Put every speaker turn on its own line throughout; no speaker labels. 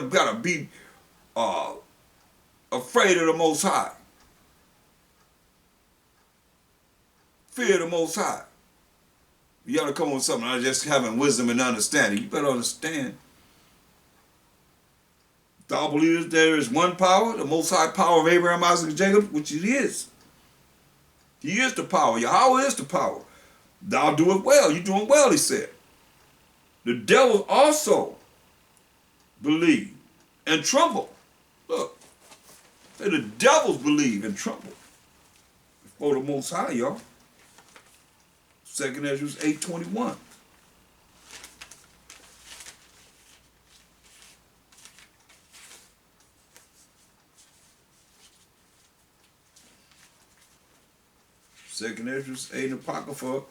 gotta be uh, afraid of the Most High. Fear the Most High. You gotta come with something. Not just having wisdom and understanding. You better understand. Thou believest there is one power, the Most High power of Abraham, Isaac, and Jacob, which it is. He is the power. Yahweh is the power. Thou do it well. You doing well, he said. The devil also believe and tremble. Look, say the devils believe and tremble before the Most High, y'all. 2nd Ezra 8:21. Second Ezra 8 Apocrypha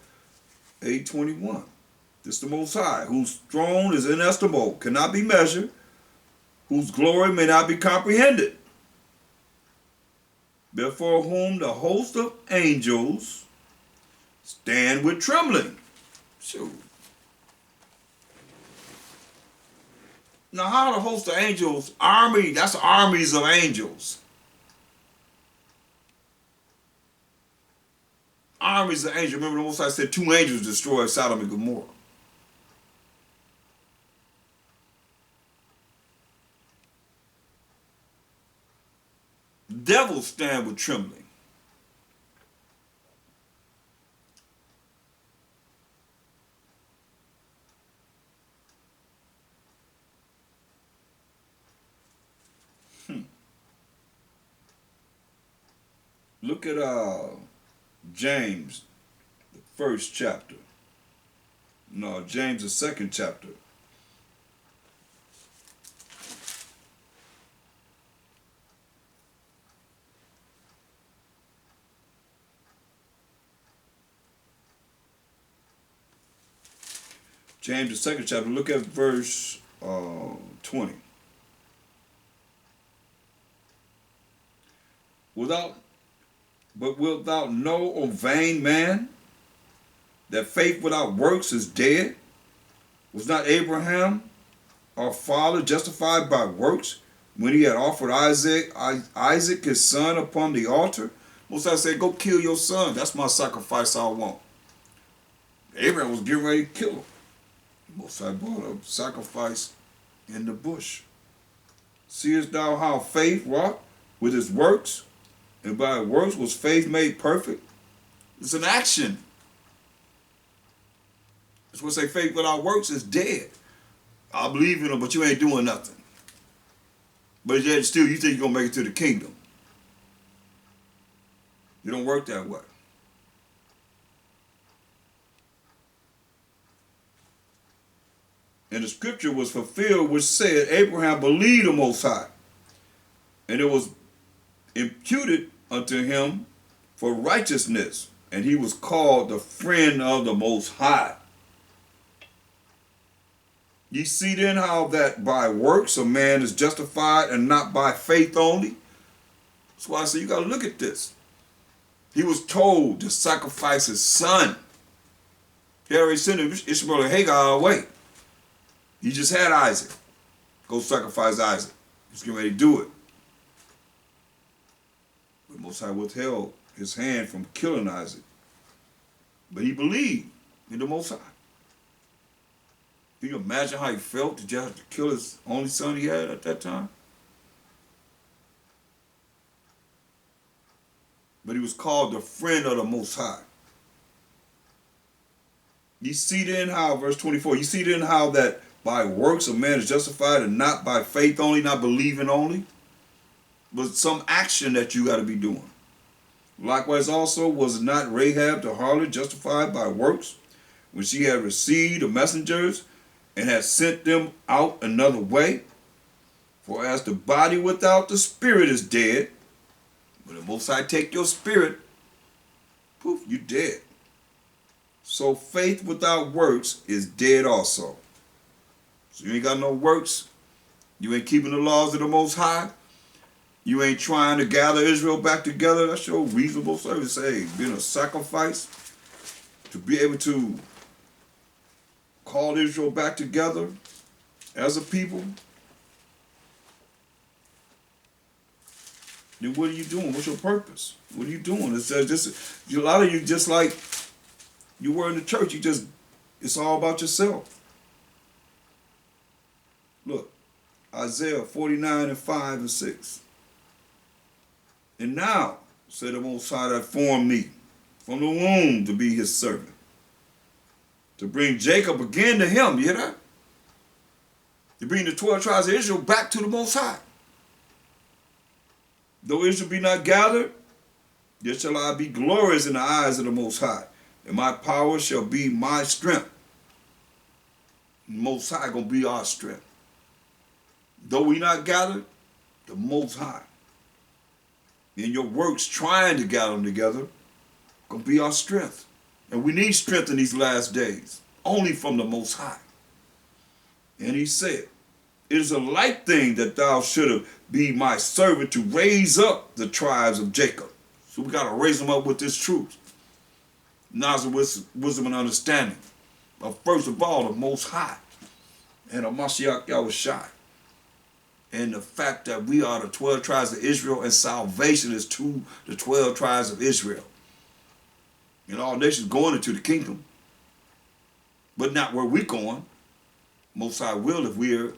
8:21. This is the Most High, whose throne is inestimable, cannot be measured, whose glory may not be comprehended. Before whom the host of angels stand with trembling. Shoot. Now how the host of angels, army, that's armies of angels. Armies of angels. Remember the Most High said 2 angels destroyed Sodom and Gomorrah. Devils stand with trembling. Look at James, the 1st chapter. No, James, the 2nd chapter. James, the 2nd chapter. Look at verse 20. But wilt thou know, O vain man, that faith without works is dead? Was not Abraham, our father, justified by works when he had offered Isaac his son upon the altar? Most I said, go kill your son. That's my sacrifice I want. Abraham was getting ready to kill him. Most I brought a sacrifice in the bush. Seest thou how faith wrought with his works? And by works was faith made perfect? It's an action. That's what say faith without works is dead. I believe in it, but you ain't doing nothing. But yet still you think you're going to make it to the kingdom. You don't work that way. And the scripture was fulfilled which said, Abraham believed the Most High, and it was imputed unto him for righteousness, and he was called the friend of the Most High. Ye see then how that by works a man is justified and not by faith only? That's why I say you got to look at this. He was told to sacrifice his son. He already sent Ishmael and Hagar away. He just had Isaac. Go sacrifice Isaac. He's getting ready to do it. But Most High withheld his hand from killing Isaac. But he believed in the Most High. Can you imagine how he felt to just have to kill his only son he had at that time? But he was called the friend of the Most High. You see then how, verse 24, you see then how that by works a man is justified and not by faith only, not believing only, but some action that you got to be doing. Likewise also was not Rahab the harlot justified by works when she had received the messengers and had sent them out another way? For as the body without the spirit is dead, when the Most High take your spirit, poof, you dead. So faith without works is dead also. So you ain't got no works. You ain't keeping the laws of the Most High. You ain't trying to gather Israel back together. That's your reasonable service. Hey, being a sacrifice to be able to call Israel back together as a people. then what are you doing? What's your purpose? What are you doing? It's just a lot of you just like you were in the church. It's all about yourself. Look, Isaiah 49:5-6. And now, said the Most High that formed me from the womb to be his servant, to bring Jacob again to him. You hear that? To bring the 12 tribes of Israel back to the Most High. Though Israel be not gathered, yet shall I be glorious in the eyes of the Most High, and my power shall be my strength. The Most High gonna be our strength. Though we not gathered, the Most High, in your works trying to gather them together, gonna be our strength. And we need strength in these last days, only from the Most High. And he said, it is a light thing that thou shouldst be my servant to raise up the tribes of Jacob. So we got to raise them up with this truth. Knowledge, wisdom, and understanding. But first of all, the Most High and the Mashiach Yahushai. And the fact that we are the 12 tribes of Israel and salvation is to the 12 tribes of Israel. And all nations going into the kingdom. But not where we're going. Most High will if we're,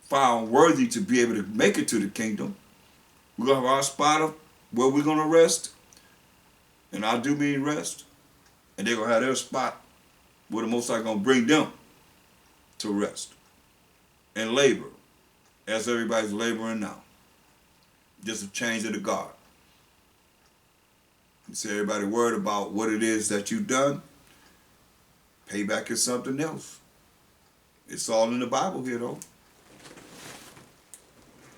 found worthy to be able to make it to the kingdom. We're going to have our spot of where we're going to rest. And I do mean rest. And they're going to have their spot where the Most High going to bring them to rest. And labor. As everybody's laboring now. Just a change of the guard. You see everybody worried about what it is that you've done. Payback is something else. It's all in the Bible here, though.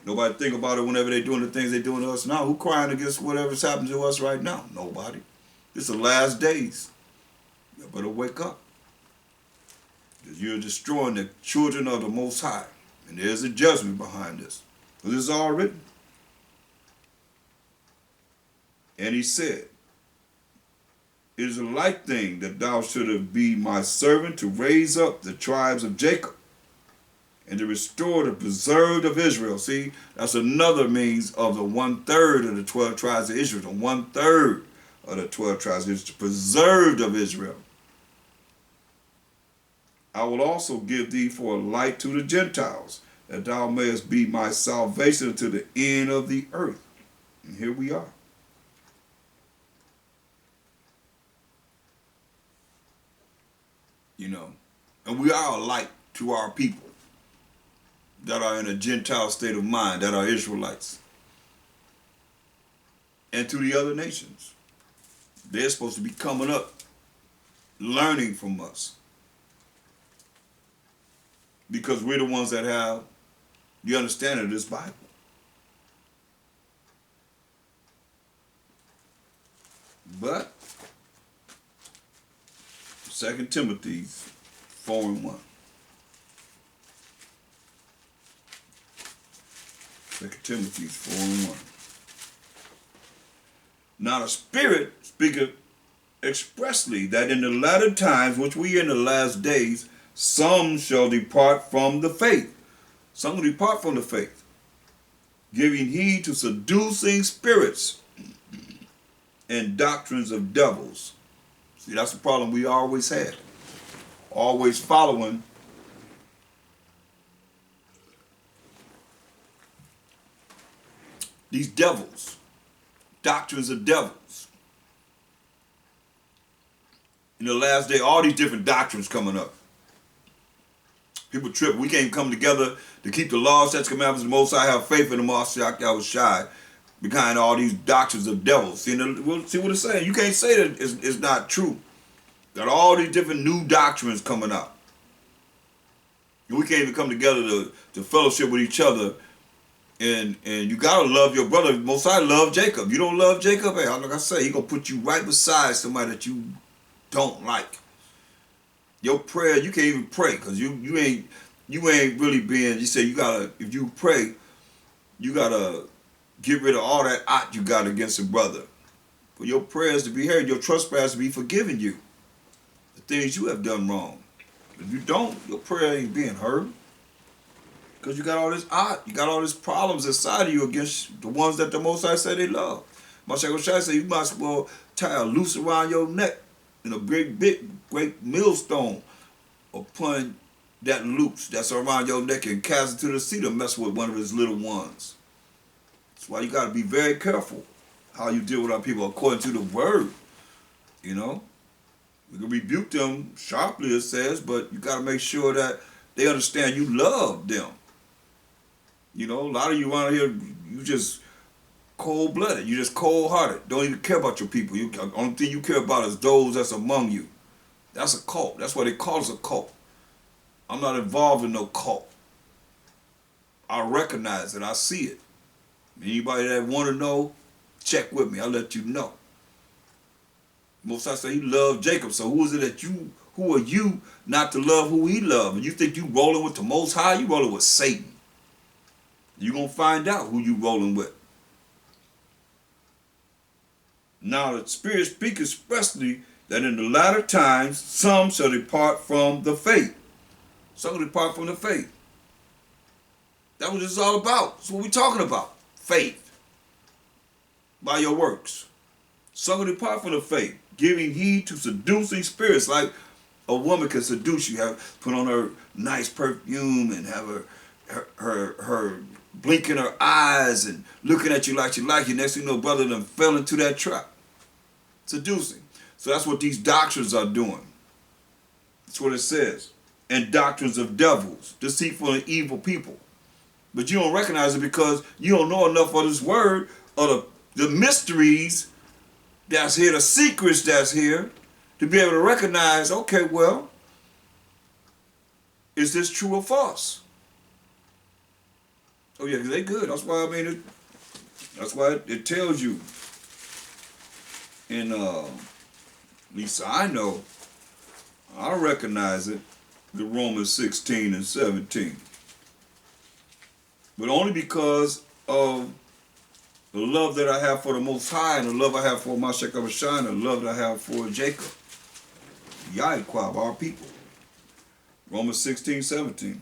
Nobody think about it whenever they're doing the things they're doing to us now. Who crying against whatever's happening to us right now? Nobody. It's the last days. You better wake up. Because you're destroying the children of the Most High. And there's a judgment behind this. Because it's all written. And he said, it is a light thing that thou shouldst be my servant to raise up the tribes of Jacob and to restore the preserved of Israel. See, that's another means of the 1/3 of the 12 tribes of Israel. The 1/3 of the 12 tribes of Israel, the preserved of Israel. I will also give thee for a light to the Gentiles, that thou mayest be my salvation to the end of the earth. And here we are. And we are a light to our people that are in a Gentile state of mind, that are Israelites. And to the other nations. They're supposed to be coming up, learning from us. Because we're the ones that have the understanding of this Bible. But 2 Timothy 4:1. 2 Timothy 4:1. Now the Spirit speaketh expressly that in the latter times, which we are in the last days, some shall depart from the faith. Some will depart from the faith, giving heed to seducing spirits and doctrines of devils. See, that's the problem we always had. Always following these devils, doctrines of devils. In the last day, all these different doctrines coming up. People trip. We can't come together to keep the law, statutes, commandments, and the Most High, have faith in the Mashiach Yahushai behind all these doctrines of devils. See what it's saying? You can't say that it's not true. Got all these different new doctrines coming out. And we can't even come together to fellowship with each other. And you gotta love your brother. Most High love Jacob. You don't love Jacob, hey, like I say, he gonna put you right beside somebody that you don't like. Your prayer, you can't even pray because you ain't really being. You say you gotta, if you pray, you gotta get rid of all that ought you got against a brother. For your prayers to be heard, your trespass to be forgiven you. The things you have done wrong. If you don't, your prayer ain't being heard. Because you got all this art, you got all these problems inside of you against the ones that the Most High say they love. Mashak Shai said you might as well tie a noose around your neck in a great millstone upon that noose that's around your neck and cast it to the sea to mess with one of his little ones. That's why you got to be very careful how you deal with our people according to the word. You know, we can rebuke them sharply, it says, but you got to make sure that they understand you love them. You know, a lot of you around here, you just cold-blooded. You just cold-hearted. Don't even care about your people. The only thing you care about is those that's among you. That's a cult. That's what they call us, a cult. I'm not involved in no cult. I recognize it. I see it. Anybody that want to know, check with me. I'll let you know. Most I say he loved Jacob. So who are you not to love who he loved? And you think you rolling with the Most High? You rolling with Satan. You're going to find out who you rolling with. Now the Spirit speaks expressly that in the latter times some shall depart from the faith. Some will depart from the faith. That's what it's all about. That's what we're talking about. Faith. By your works. Some will depart from the faith, giving heed to seducing spirits. Like a woman can seduce you, have put on her nice perfume and have her blinking her eyes and looking at you like she like you. Next thing you know, brother done fell into that trap. Seducing. So that's what these doctrines are doing. That's what it says. And doctrines of devils, deceitful and evil people. But you don't recognize it because you don't know enough of this word or the mysteries that's here, the secrets that's here, to be able to recognize, okay, well, is this true or false? Oh yeah, they good. That's why that's why it tells you. And at least I know, I recognize it, the Romans 16 and 17. But only because of the love that I have for the Most High and the love I have for Mashak Abashai and the love that I have for Jacob. Yahiqua, our people. Romans 16, 17.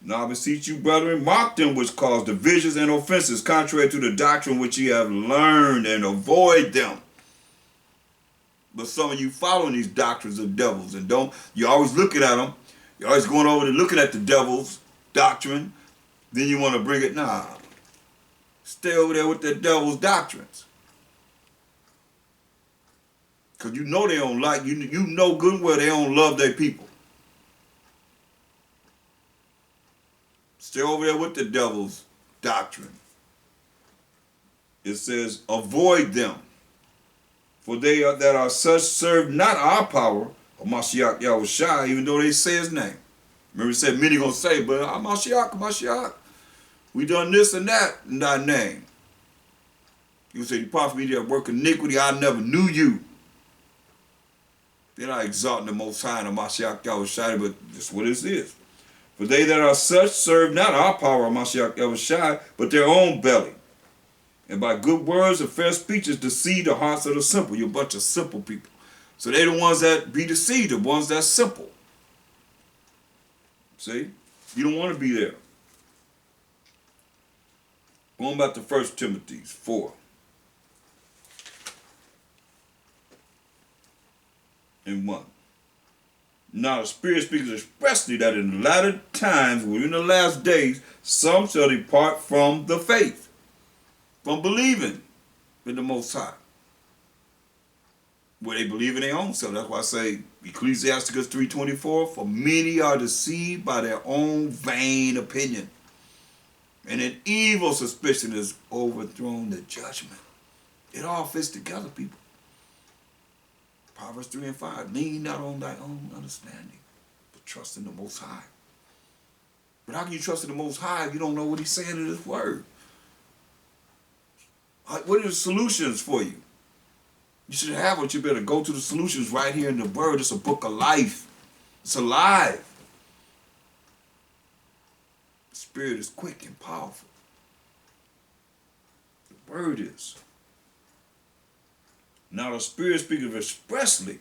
Now I beseech you, brethren, mark them which cause divisions and offenses, contrary to the doctrine which ye have learned, and avoid them. But some of you following these doctrines of devils, and you're always looking at them, you're always going over and looking at the devil's doctrine, then you want to bring it, nah. Stay over there with the devil's doctrines. Because you know they don't like, you know good and well they don't love their people. Stay over there with the devil's doctrine. It says, avoid them. For they that are such serve not our power, or Mashiach Yahushua, even though they say his name. Remember it said, many going to say, but Mashiach, we done this and that in thy name. You say, depart from me that work iniquity, I never knew you. They're not exalting the Most High and the Mashiach Yahushua, but that's what it is. For they that are such serve not our power, Mashiach Yahushua, but their own belly. And by good words and fair speeches deceive the hearts of the simple. You're a bunch of simple people. So they're the ones that be deceived, the ones that's simple. See? You don't want to be there. Going back to 1 Timothy 4. And 1. Now the Spirit speaks expressly that in the latter times, within the last days, some shall depart from the faith, from believing in the Most High. Where they believe in their own self. That's why I say Ecclesiasticus 3:24, for many are deceived by their own vain opinion, and an evil suspicion has overthrown the judgment. It all fits together, people. Proverbs 3 and 5, lean not on thy own understanding, but trust in the Most High. But how can you trust in the Most High if you don't know what he's saying in his word? What are the solutions for you? You should have what you better go to the solutions right here in the word. It's a book of life. It's alive. The Spirit is quick and powerful. The word is. Now the Spirit speaketh expressly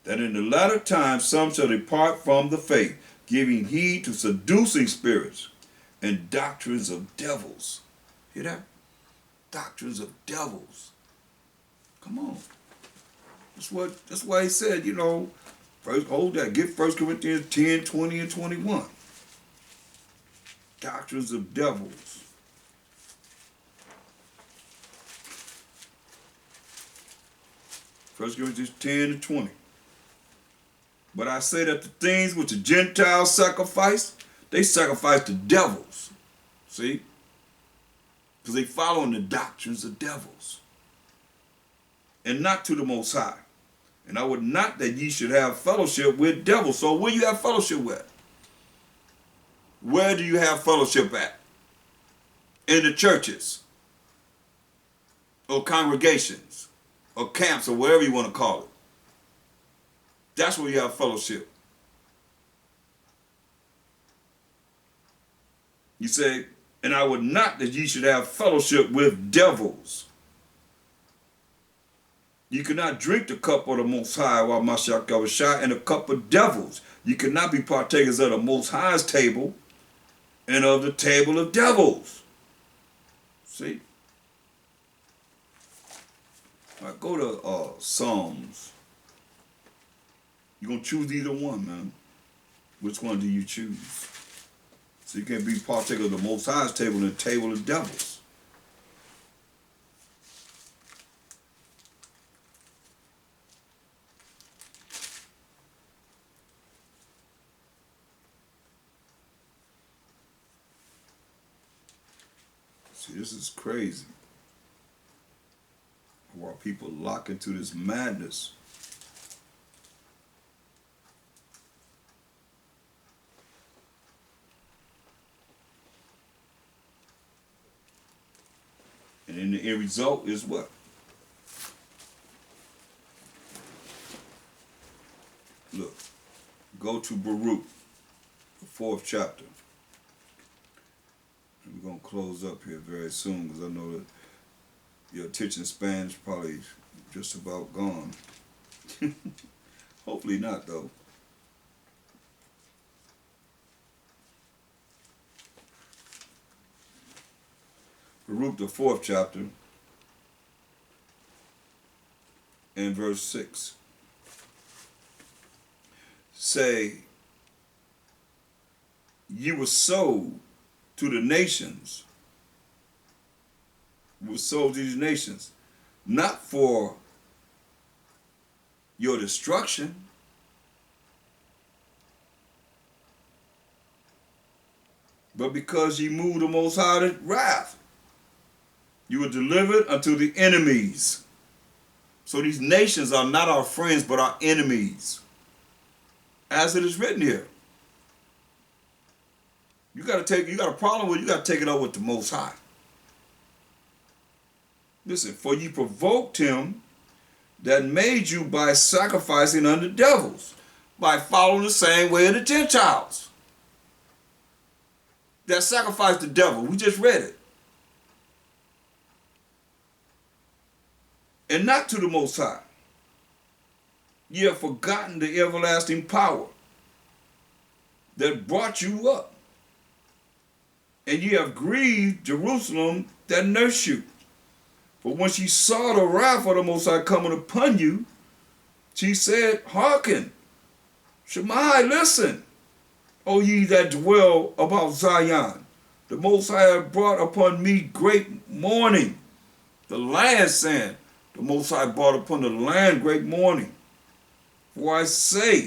that in the latter times some shall depart from the faith, giving heed to seducing spirits, and doctrines of devils. Hear that? Doctrines of devils. Come on. That's why he said, first hold that. Get 1 Corinthians 10, 20, and 21. Doctrines of devils. First Corinthians 10 and 20. But I say that the things which the Gentiles sacrifice, they sacrifice to devils. See? Because they following the doctrines of devils. And not to the Most High. And I would not that ye should have fellowship with devils. So where you have fellowship with? Where do you have fellowship at? In the churches. Or congregations. Or camps, or whatever you want to call it. That's where you have fellowship. You say, and I would not that ye should have fellowship with devils. You cannot drink the cup of the Most High while Mashiach Yahushua and the cup of devils. You cannot be partakers of the Most High's table and of the table of devils. See? All right, go to Psalms. You're going to choose either one, man. Which one do you choose? So you can't be partaker of the Most High's table and the table of devils. See, this is crazy. Why people lock into this madness. And then the end result is what? Look, go to Baruch, the 4th chapter. And we're going to close up here very soon because I know that your attention span is probably just about gone. Hopefully not, though. Baruch, the 4th chapter, and verse 6. Say, you were sold to the nations. You were sold to these nations, not for your destruction, but because ye moved the Most High to wrath. You were delivered unto the enemies. So these nations are not our friends, but our enemies. As it is written here. You got a problem with it, you got to take it up with the Most High. Listen, for ye provoked him that made you by sacrificing unto devils, by following the same way of the Gentiles. That sacrificed the devil. We just read it. And not to the Most High. Ye have forgotten the everlasting power that brought you up. And ye have grieved Jerusalem that nursed you. For when she saw the wrath of the Most High coming upon you, she said, hearken, Shemai, listen, O ye that dwell about Zion. The Most High hath brought upon me great mourning. The land saying, the Most High brought upon the land great mourning. For I saw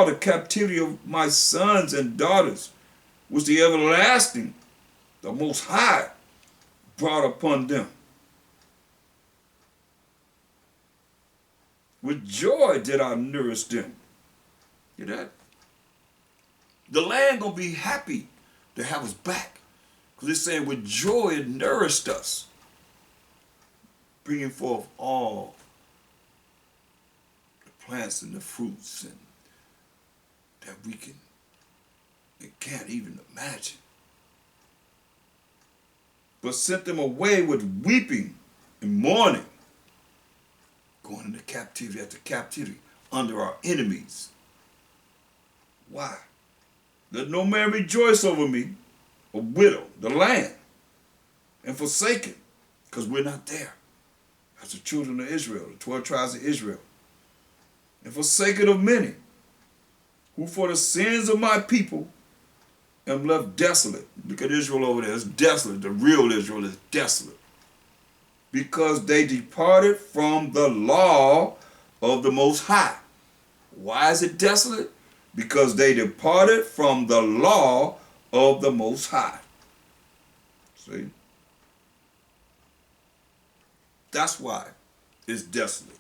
the captivity of my sons and daughters, which the everlasting, the Most High, brought upon them. With joy did I nourish them. Hear that? The land gonna be happy to have us back. Because it's saying with joy it nourished us. Bringing forth all the plants and the fruits and that we can't even imagine. But sent them away with weeping and mourning, going into captivity after captivity under our enemies. Why? Let no man rejoice over me, a widow, the land, and forsaken, because we're not there. As the children of Israel, the 12 tribes of Israel. And forsaken of many, who for the sins of my people am left desolate. Look at Israel over there, it's desolate. The real Israel is desolate. Because they departed from the law of the Most High. Why is it desolate? Because they departed from the law of the Most High. See? That's why it's desolate.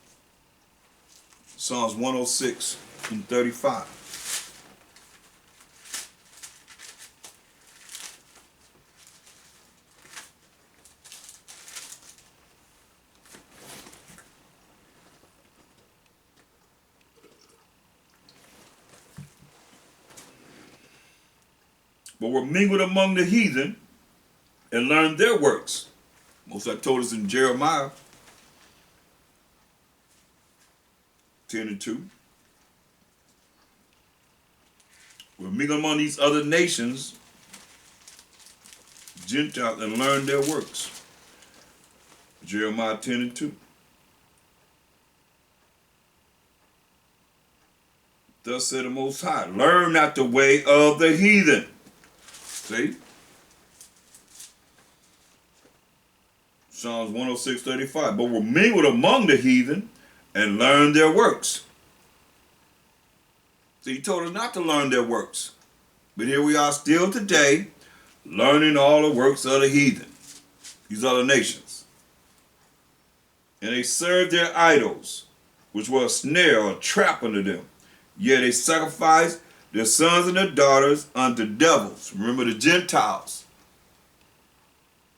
Psalms 106 and 35. But were mingled among the heathen and learned their works. Most I told us in Jeremiah 10 and 2. Were mingled among these other nations, Gentiles, and learned their works. Jeremiah 10 and 2. Thus said the Most High, learn not the way of the heathen. See? Psalms 106:35. But were mingled among the heathen and learned their works. So he told us not to learn their works. But here we are still today, learning all the works of the heathen, these other nations. And they served their idols, which were a snare or a trap unto them. Yet they sacrificed their sons and their daughters unto devils. Remember the Gentiles.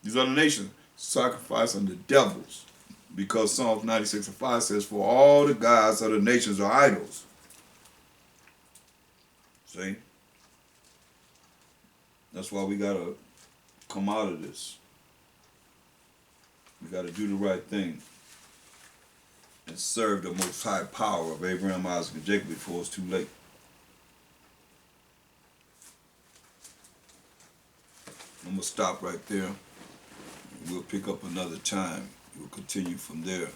These other nations sacrifice unto devils. Because Psalms 96 and 5 says, for all the gods of the nations are idols. See? That's why we got to come out of this. We got to do the right thing and serve the Most High power of Abraham, Isaac, and Jacob before it's too late. I'm going to stop right there. We'll pick up another time. We'll continue from there.